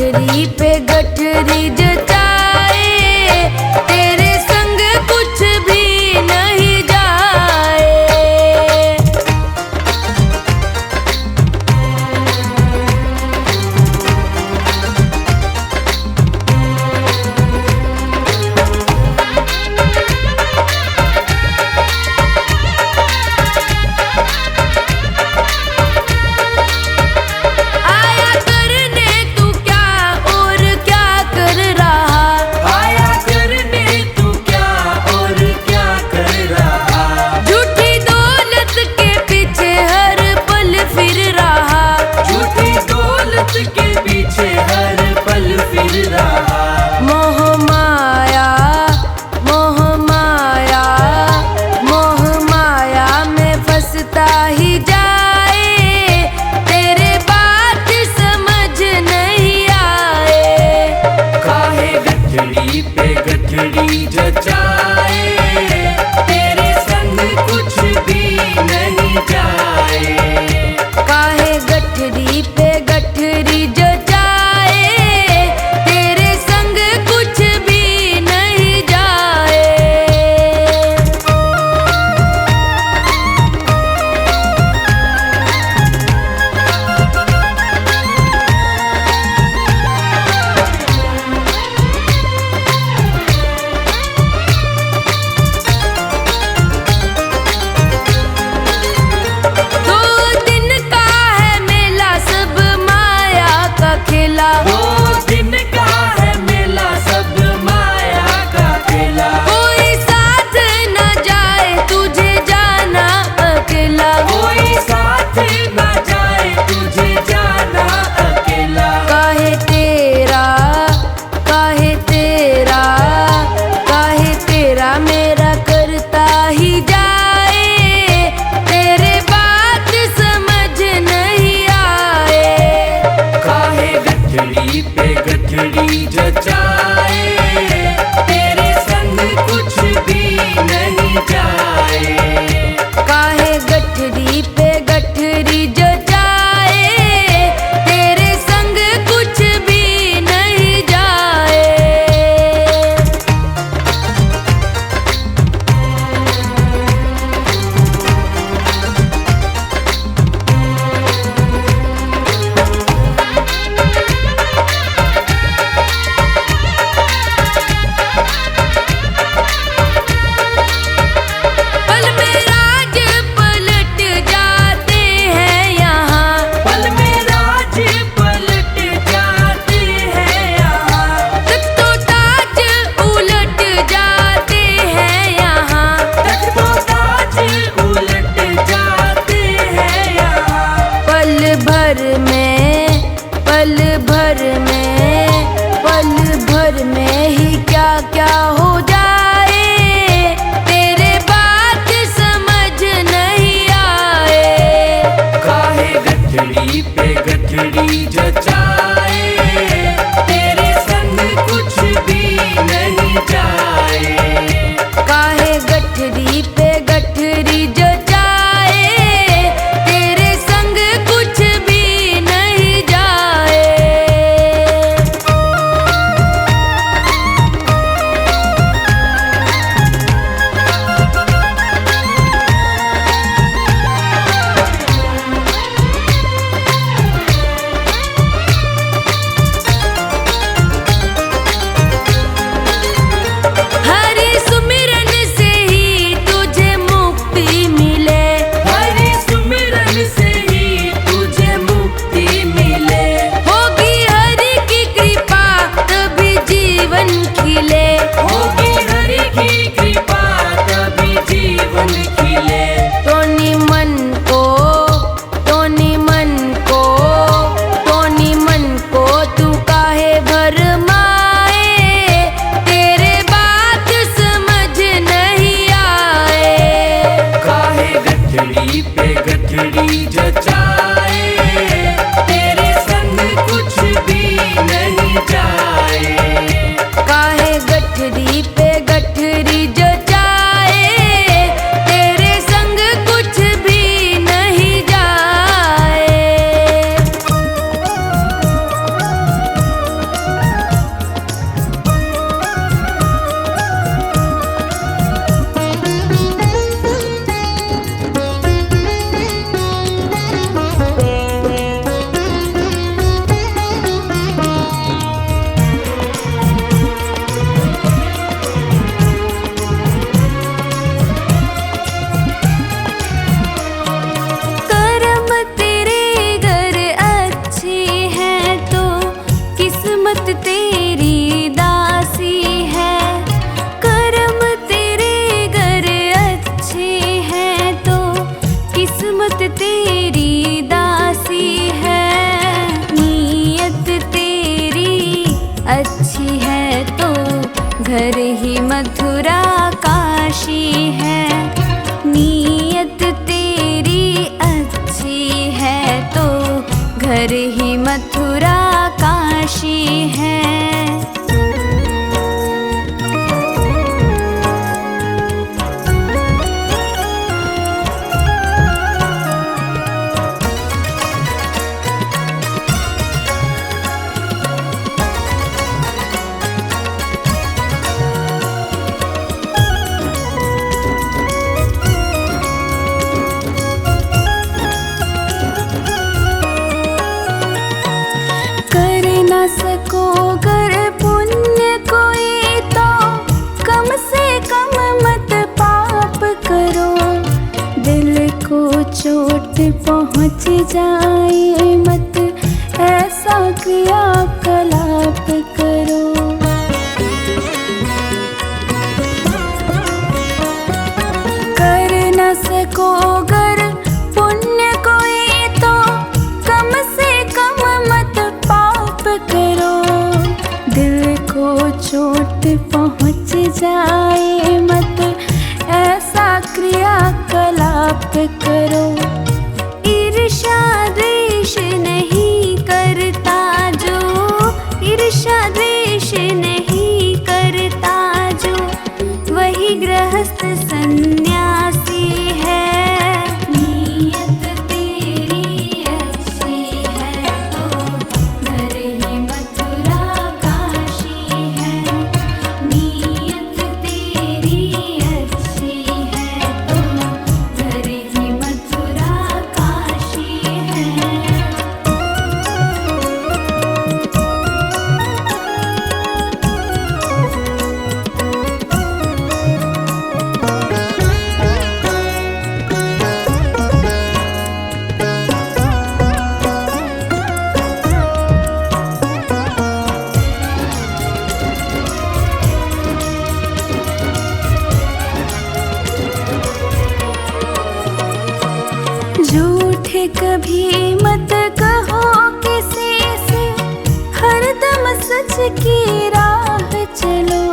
गठरी पे गठरी जचाए, तेरे संग कुछ भी नहीं जाए। गठरी जचाए, तेरे संग कुछ भी नहीं जाए। काहे गठरी पे गठरी जचाए, तेरे संग कुछ भी नहीं जाए। गठरी जचाए, तेरे संग कुछ भी नहीं जाए। काहे गठरी पे गठरी जचाए, तेरे संग कुछ भी नहीं जाए। पल भर में ही क्या क्या हो जाए, तेरे बात समझ नहीं आए। काहे गठरी पे गठरी जचाए, तेरे संग कुछ भी नहीं जाए। काहे गठरी पे गठरी जचाए, तेरे संग कुछ भी नहीं जाए। अच्छी है तो घर ही मथुरा काशी है। नीयत तेरी अच्छी है तो घर ही मथुरा काशी है। सको कर पुण्य कोई तो कम से कम मत पाप करो। दिल को चोट पहुँच जाए मत ऐसा क्रियाकलाप करो। कर न सको गर पुण्य कोई तो कम से कम मत करो। दिल को चोट पहुँच जाए मत ऐसा क्रियाकलाप करो। ईर्ष्या द्वेष नहीं करता जो, ईर्ष्या द्वेष नहीं करता जो, वही गृहस्थ सन्यासी है। नीयत तेरी अच्छी है तो घर ही मथुरा काशी है। नीयत तेरी अच्छी है तो घर ही मथुरा काशी है। झूठ कभी मत कहो किसी से, हरदम सच की राह चलो।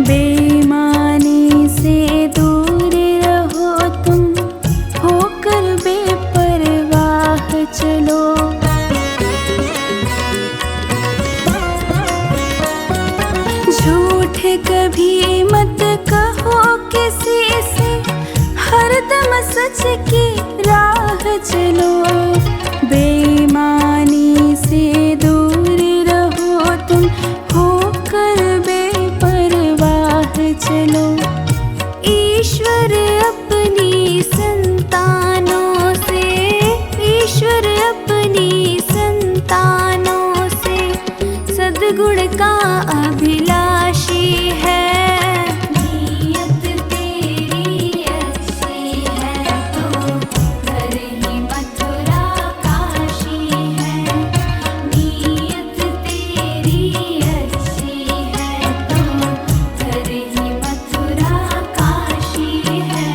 बेईमानी से दूर रहो तुम, होकर बेपरवाह चलो। झूठ कभी मत कहो किसी से, हरदम सच की राह चलो। बेईमानी से दूर रहो तुम, होकर बेपरवाह चलो। ईश्वर अपनी संतानों से, ईश्वर अपनी संतानों से सद्गुण का अभिलाषी है। नीयत तेरी अच्छी है तो घर ही मथुरा काशी है। नीयत तेरी अच्छी है तो घर ही मथुरा काशी है।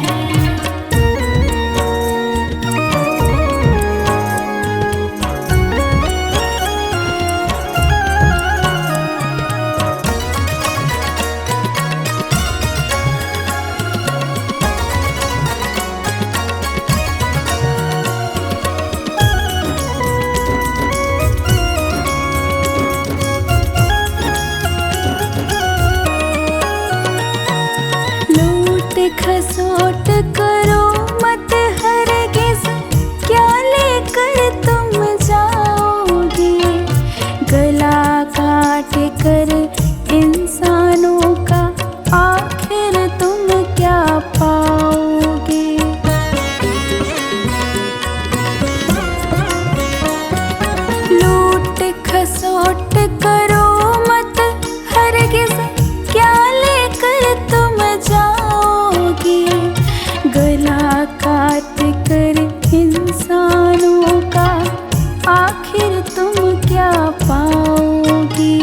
लूट खसोट करो मत हरगिज़, क्या लेकर तुम जाओगे। गला काट कर इंसानों का आखिर तुम क्या पाओगे। लूट खसोट करो मत हरगिज़, क्या लेकर तुम जाओगे। गला काट कर इंसानों का आखिर तुम क्या पाओगे।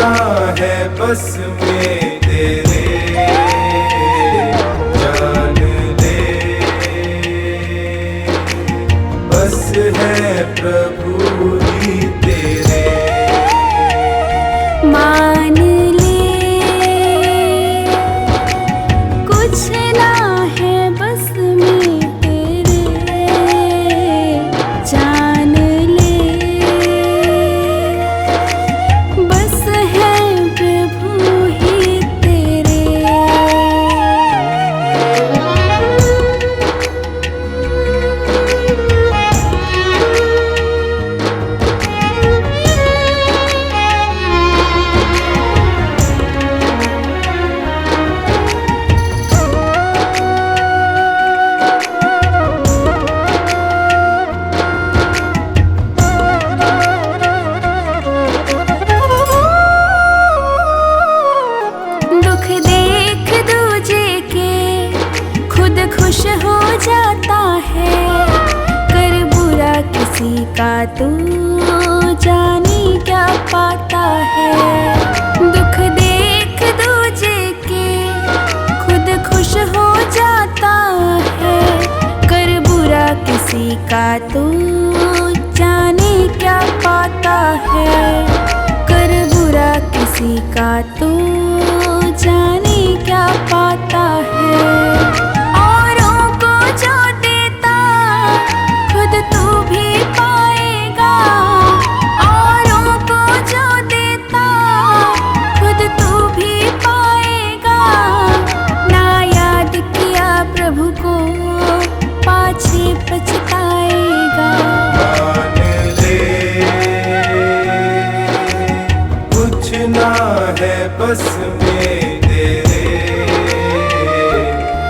ना है बस में तेरे, जान ले बस है प्रभु ही तेरे। मान ले कुछ ना है बस में तेरे, जान ले बस है प्रभु ही तेरे। दुख देख दूजे के खुद खुश हो जाता है, कर बुरा किसी का तू जाने क्या पाता है। दुख देख दूजे के खुद खुश हो जाता है, कर बुरा किसी का तू जाने क्या पाता है। कर बुरा किसी का तू जाने क्या पाता है। औरों को जो देता खुद तू भी पाएगा, औरों को जो देता खुद तू भी पाएगा। ना याद किया प्रभु को पाछे पछताएगा। मान ले कुछ ना है बस में तेरे,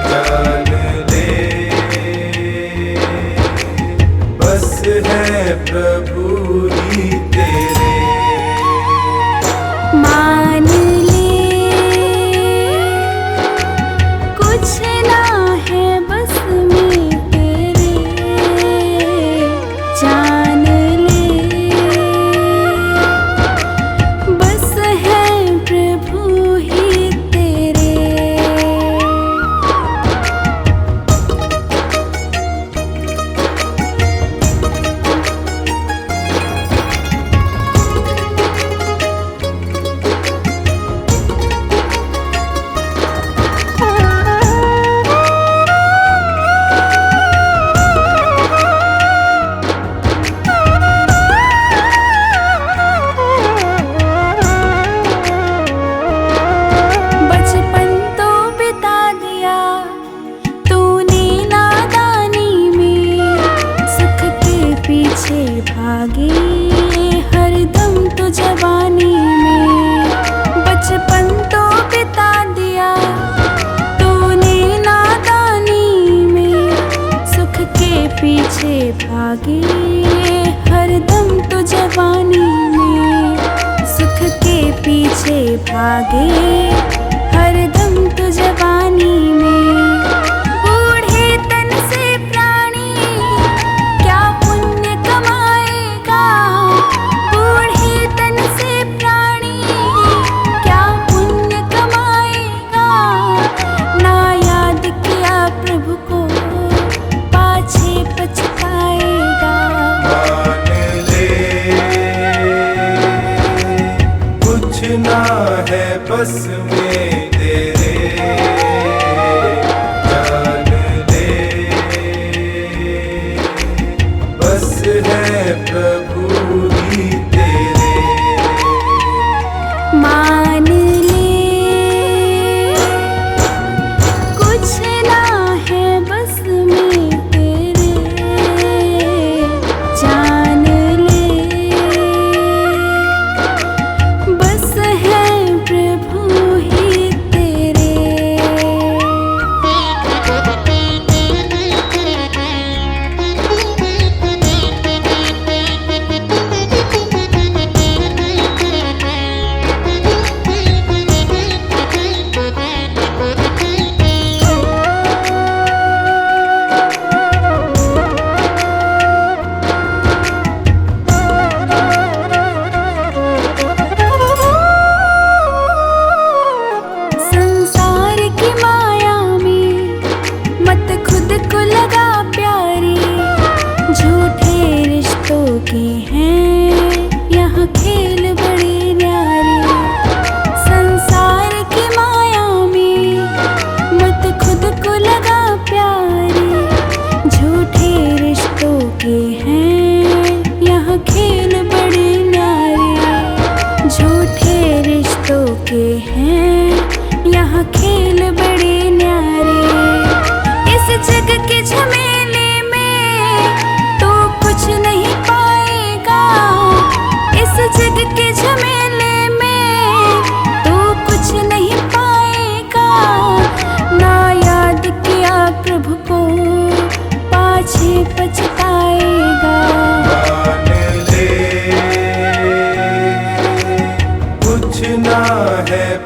जान ले बस है प्रभु ही तेरे। मान ले कुछ ना है बस में तेरे, जान ले बस है प्रभु ही तेरे। बचपन तो बिता दिया तूने नादानी में, सुख के पीछे भागे हरदम तो जवानी में। बचपन तो बिता दिया तूने नादानी में, सुख के पीछे भागे हरदम तो जवानी में। सुख के पीछे भागे हरदम तो जवानी में। बूढ़े तन से प्राणी क्या पुण्य कमाएगा, बूढ़े तन से प्राणी क्या पुण्य कमाएगा। ना याद किया प्रभु को पाछे पछताएगा। मान ले कुछ ना है बस में तेरे, जान ले बस है प्रभु ही तेरे। मान ले कुछ ना है बस में तेरे, जान ले बस है प्रभु ही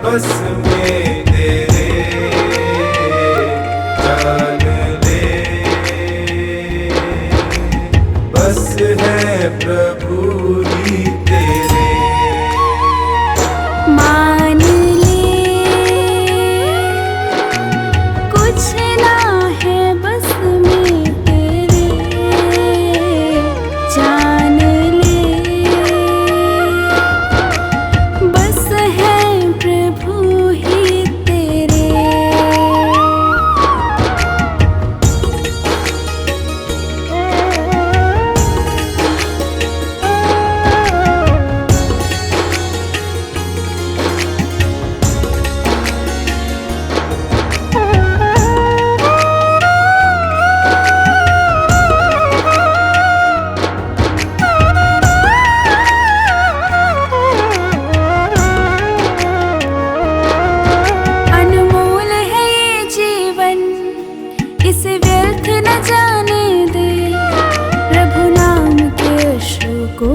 बस में तेरे, जान ले। बस है प्रभु ही तेरे, मान ले कुछ ना है बस में तेरे, जान ले बस है प्रभु ही तेरे। अनमोल है ये जीवन, इसे व्यर्थ न जाने दे। प्रभु नाम के अश्रु को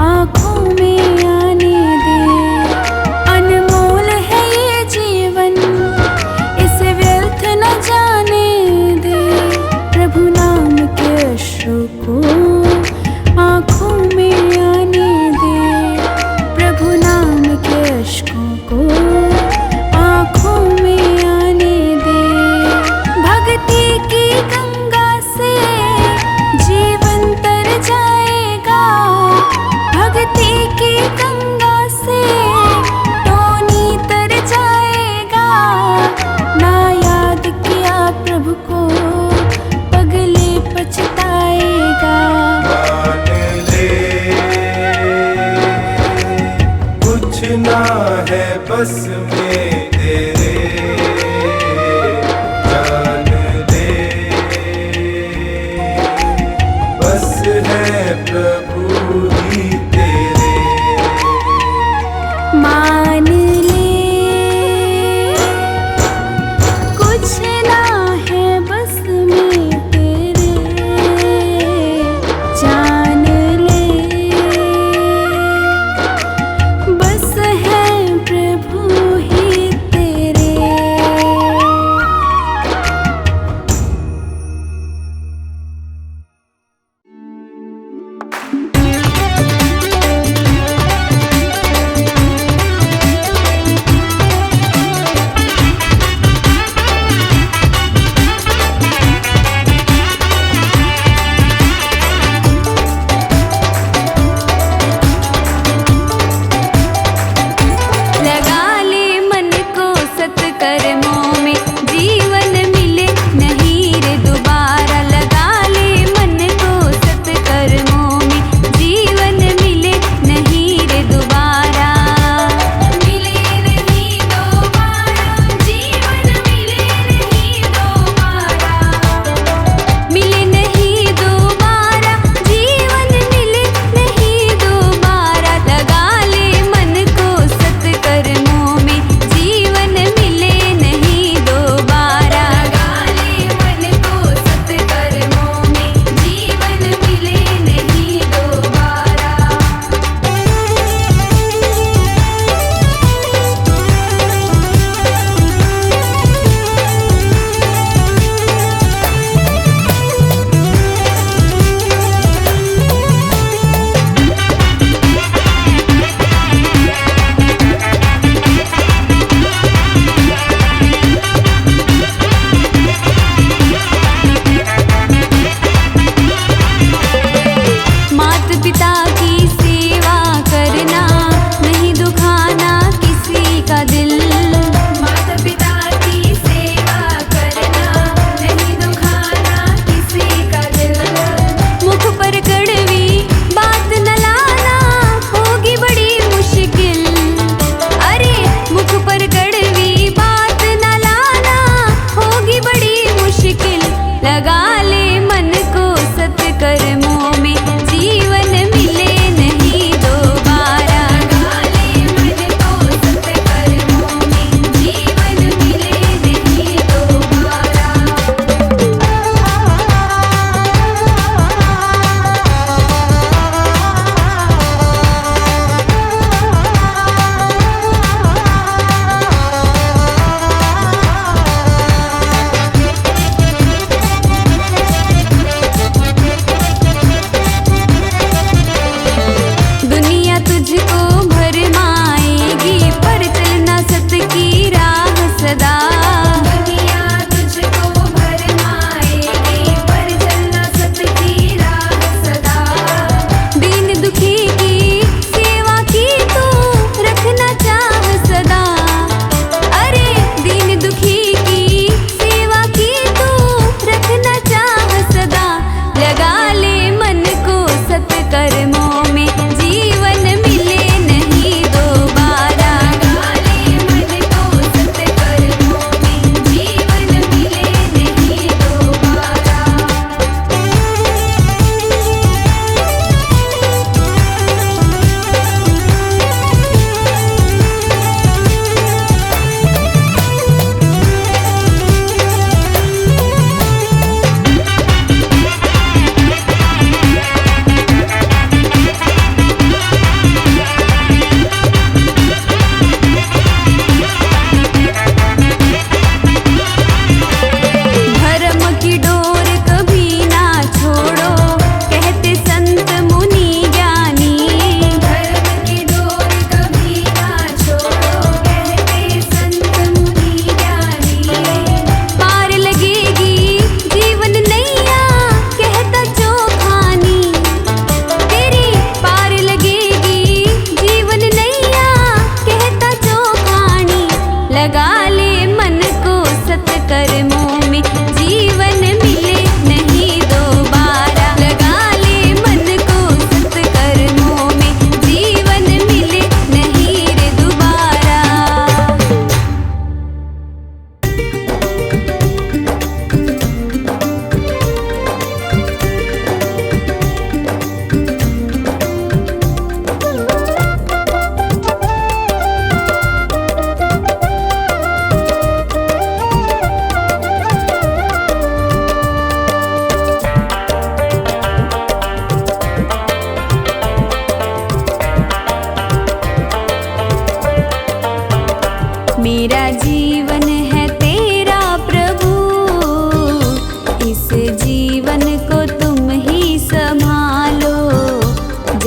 आँखों में आने दे। अनमोल है ये जीवन, इसे व्यर्थ न जाने दे। प्रभु नाम के अश्रु को आँखों में आने दे। प्रभु नाम के अश्कों को आँखों में आने दे। भक्ति की गंगा से जीवन तर जाएगा। भक्ति की गंगा से टोनी तर जाएगा। ना याद किया प्रभु को पगले पछताएगा। मान ले कुछ ना है बस में तेरे, जान ले। बस है प्रभु ही तेरे, मान ले कुछ ना है बस में तेरे, जान ले बस है प्रभु ही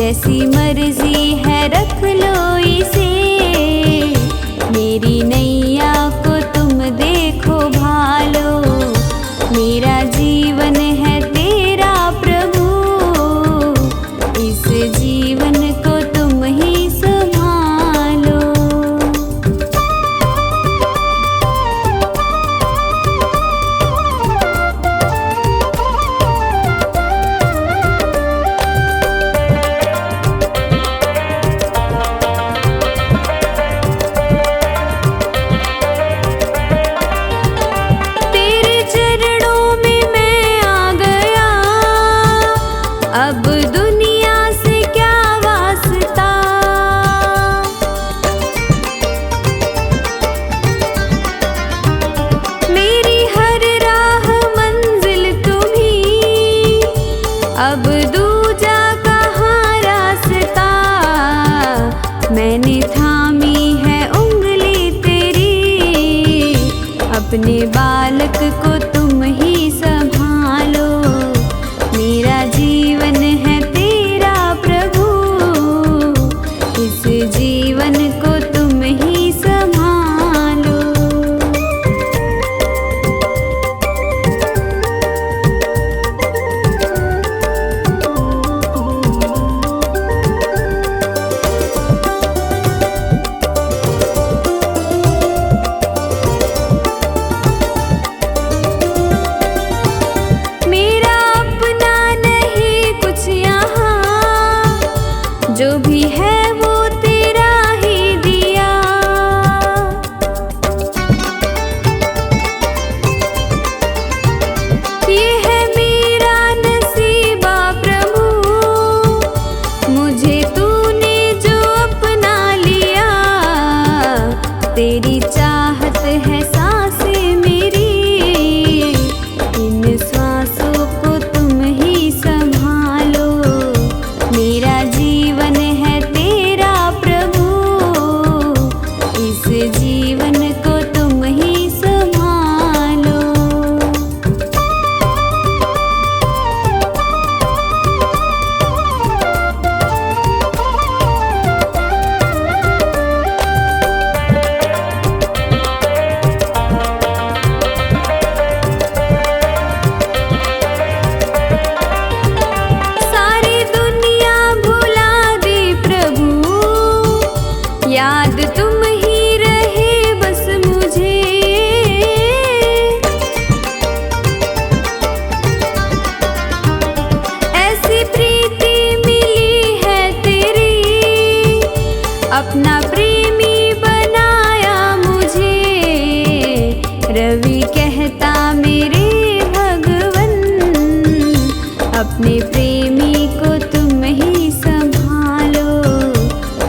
जैसी मर्जी है रख लो इसे, मेरी नैया को तुम देखो भालो, मेरा जीवन है तेरा प्रभु, इस जीवन को तुम ही संभालो। अब दुनिया से क्या वास्ता, मेरी हर राह मंजिल तुम्ही, अब दूजा कहाँ रास्ता, मैंने थामी है उंगली तेरी, अपने बालक को तुम ही संभालो, मेरा जीवन है तेरा प्रभु, इस जीवन को तुम ही संभालो। जो भी है वो तेरा ही दिया, ये है मेरा नसीबा प्रभु, मुझे तूने जो अपना लिया, तेरी चाहत है सांसें मेरी, इन सांसों को तुम ही संभालो, मेरा जीवन है तेरा प्रभु, इस जीवन को तुम ही संभालो। याद तुम ही रहे बस मुझे, ऐसी प्रीति मिली है तेरी, अपना प्रेमी बनाया मुझे, रवि कहता मेरे भगवन, अपने प्रेमी को तुम ही संभालो,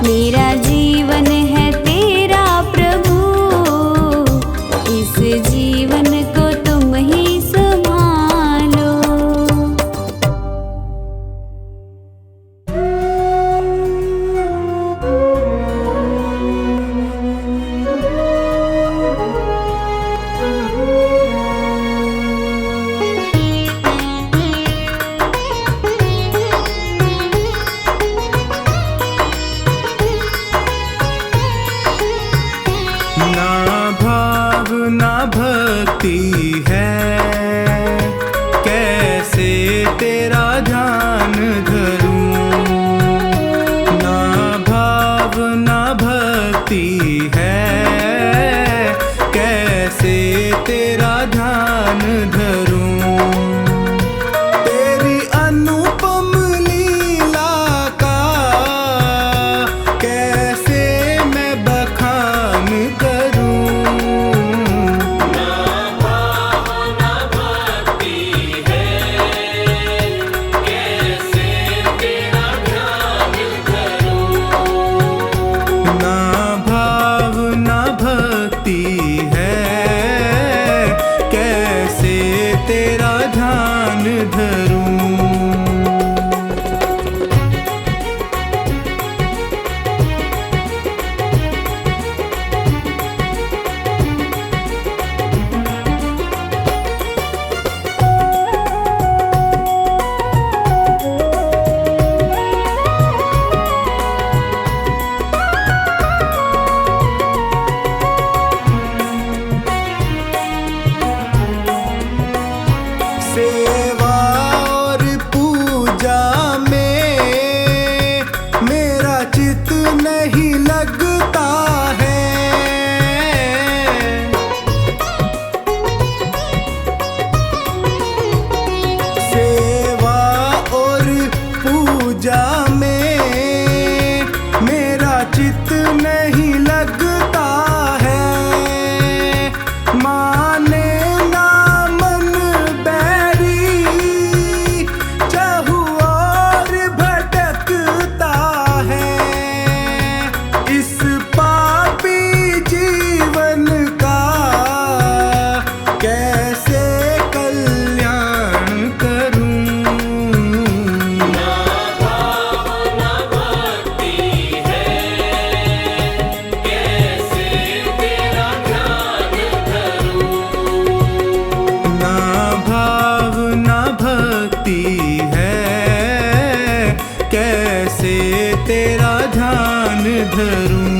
मेरा जीवन है तेरा प्रभु, इस जीवन को तुम ही संभालो। तेरा ध्यान धरूं।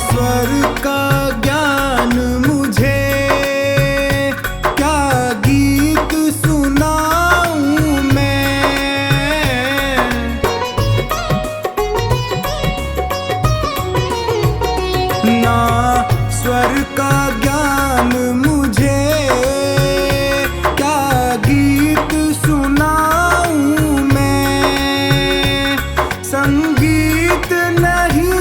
स्वर का ज्ञान मुझे, क्या गीत सुनाऊं मैं। ना स्वर का ज्ञान मुझे, क्या गीत सुनाऊं मैं। संगीत नहीं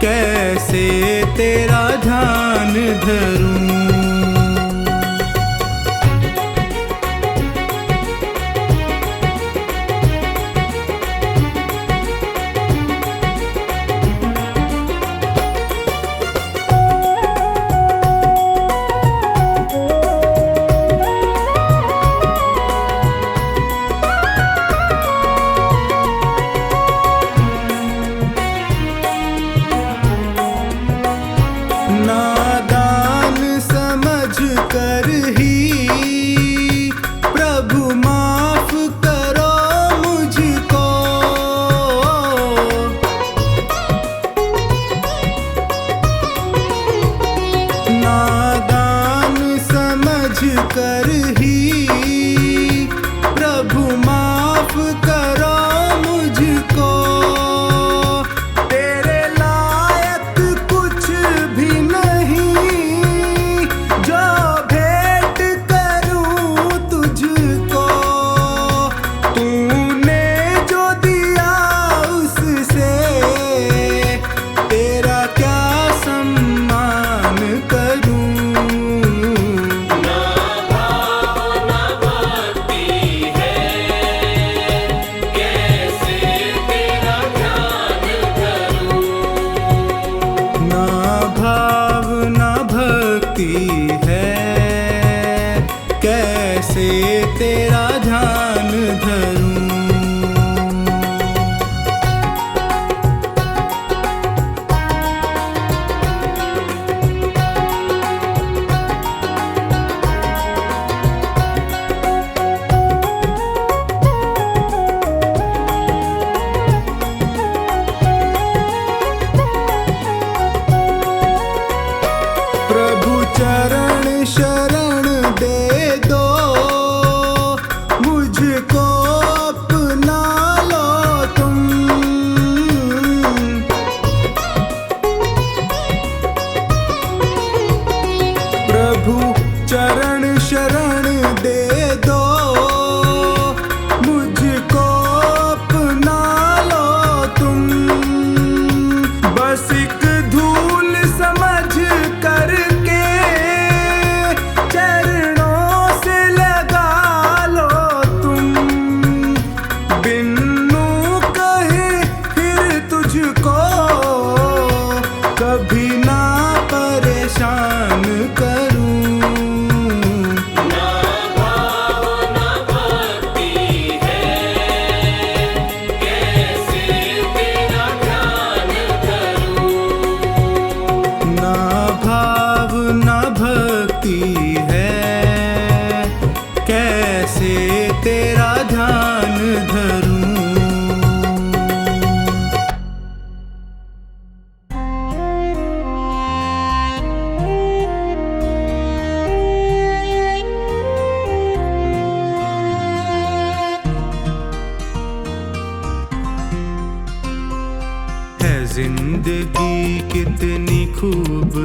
कैसे तेरा ध्यान धरूं। नादान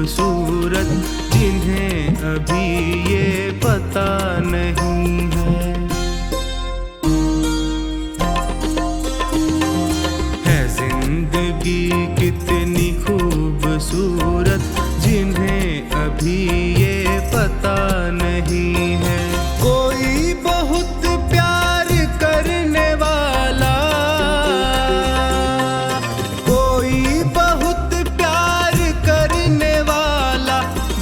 खूबसूरत जिन्हें अभी ये पता नहीं है जिंदगी कितनी खूबसूरत जिन्हें अभी ये पता नहीं है। कोई बहुत प्यार करने वाला, कोई बहुत प्यार करने वाला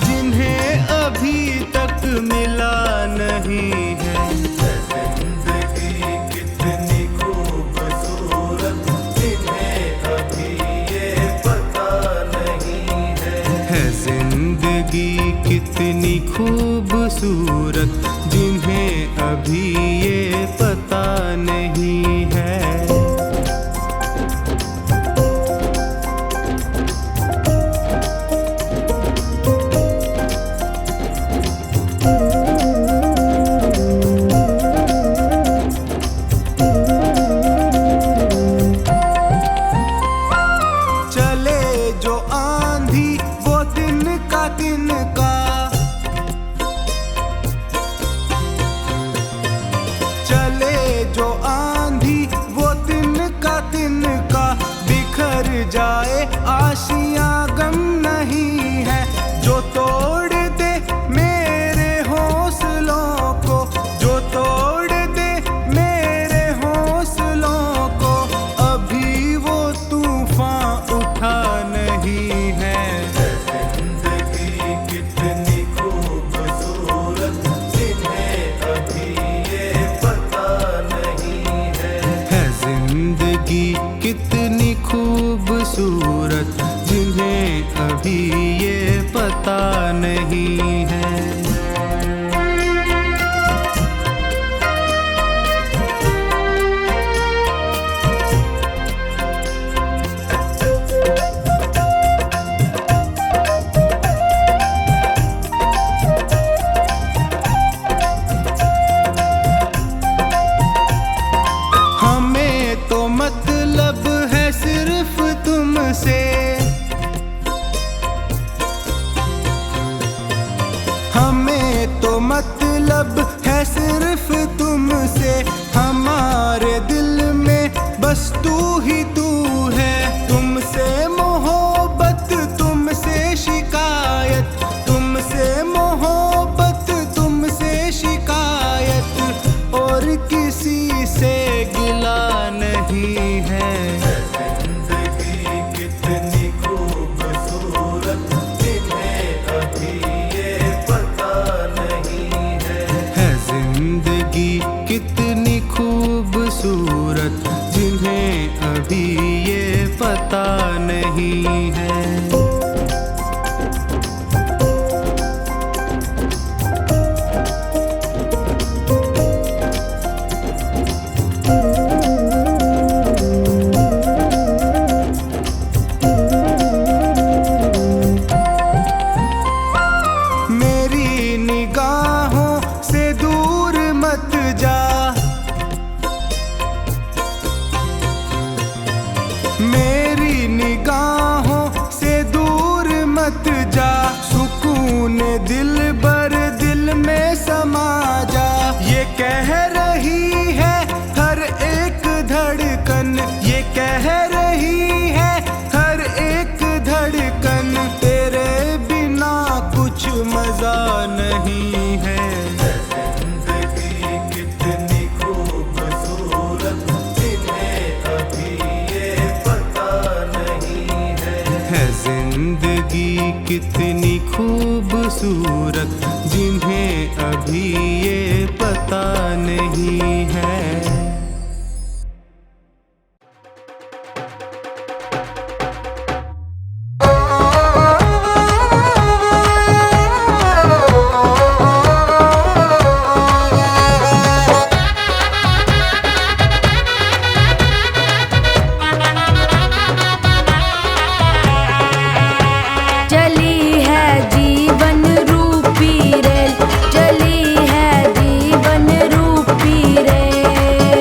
जिन्हें अभी तक मिला नहीं है। जिंदगी कितनी खूबसूरत जिन्हें अभी ये पता नहीं है जिंदगी कितनी खूबसूरत जिन्हें अभी ये पता नहीं है। चले जो आंधी वो दिन का चले जो आंधी वो तिनका बिखर जाए आशियां गम नहीं है। जो तोड़ दे मेरे हौसलों को, जो तोड़ दे मेरे हौसलों को, अभी वो तूफान उठा नहीं है। जिंदगी कितनी खूबसूरत जिन्हें अभी ये पता नहीं है जिंदगी कितनी खूबसूरत जिन्हें अभी ये पता नहीं है। हमें तो मतलब है सिर्फ तुमसे, हमें तो मतलब है सिर्फ तुमसे। हमारे दिल में बस तू ही तू है। तुमसे मोहब्बत, तुमसे शिकायत, तुमसे मोहब्बत, तुमसे शिकायत, और किसी से गिला नहीं है। जिंदगी कितनी खूबसूरत जिन्हें अभी ये पता नहीं है जिंदगी कितनी खूबसूरत जिन्हें अभी ये पता नहीं है। मेरी निगाहों से दूर मत जा, मेरी निगाहों से दूर मत जा। सुकून दिल भर दिल में समा जा। ये कह रही है हर एक धड़कन, ये कह रही है हर एक धड़कन, तेरे बिना कुछ मजा नहीं है। जिंदगी कितनी खूबसूरत जिन्हें अभी ये पता नहीं है जिंदगी कितनी खूबसूरत जिन्हें अभी ये पता नहीं है। चली है जीवन रूपी रेल, चली है जीवन रूपी रेल।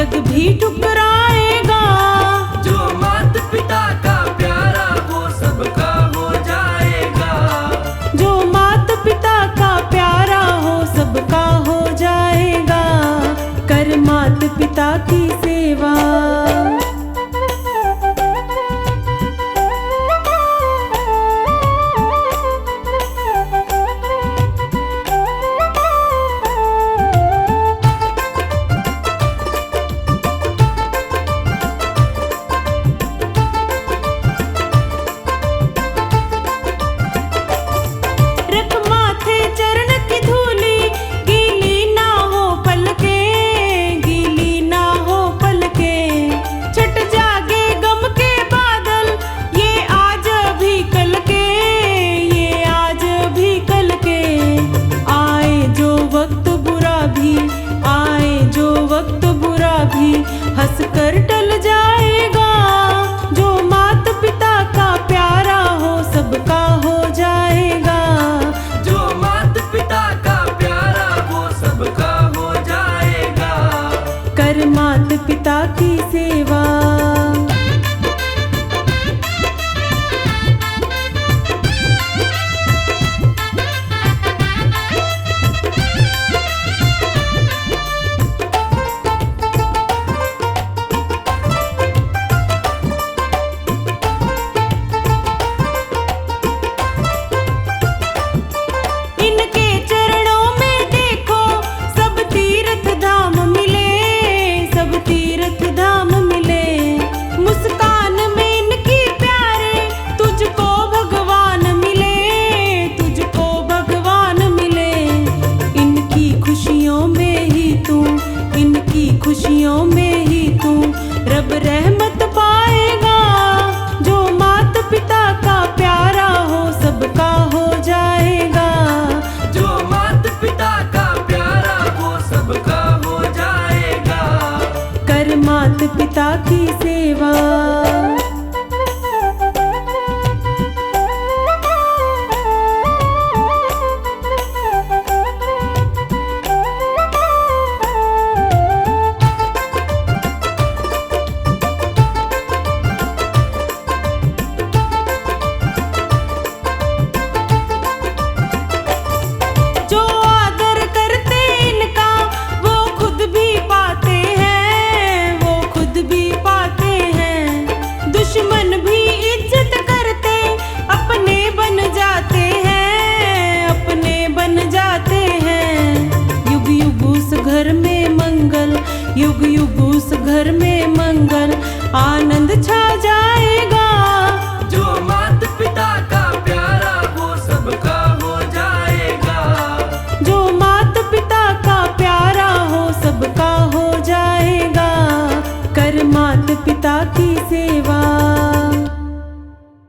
जग भी ठुकराएगा। जो माता पिता का प्यारा वो सबका हो जाएगा। जो माता पिता का प्यारा हो सबका हो जाएगा। कर माता पिता की सेवा। हंस कर टल जाएगा। जो माता पिता का प्यारा हो सबका हो जाएगा। जो माता पिता का प्यारा वो सबका हो जाएगा। कर माता पिता की सेवा। खुशियों में ही तू रब रहमत पाएगा। जो माता पिता का प्यारा हो सबका हो जाएगा। जो माता पिता का प्यारा वो सबका हो जाएगा। कर माता पिता की सेवा। दुश्मन भी इज्जत करते अपने बन जाते हैं। अपने बन जाते हैं। युग युग उस घर में मंगल। युग युग उस घर में मंगल। आनंद छा जाएगा। जो माता पिता का प्यारा वो सबका हो जाएगा। जो माता पिता का प्यारा हो सबका हो जाएगा। कर माता पिता की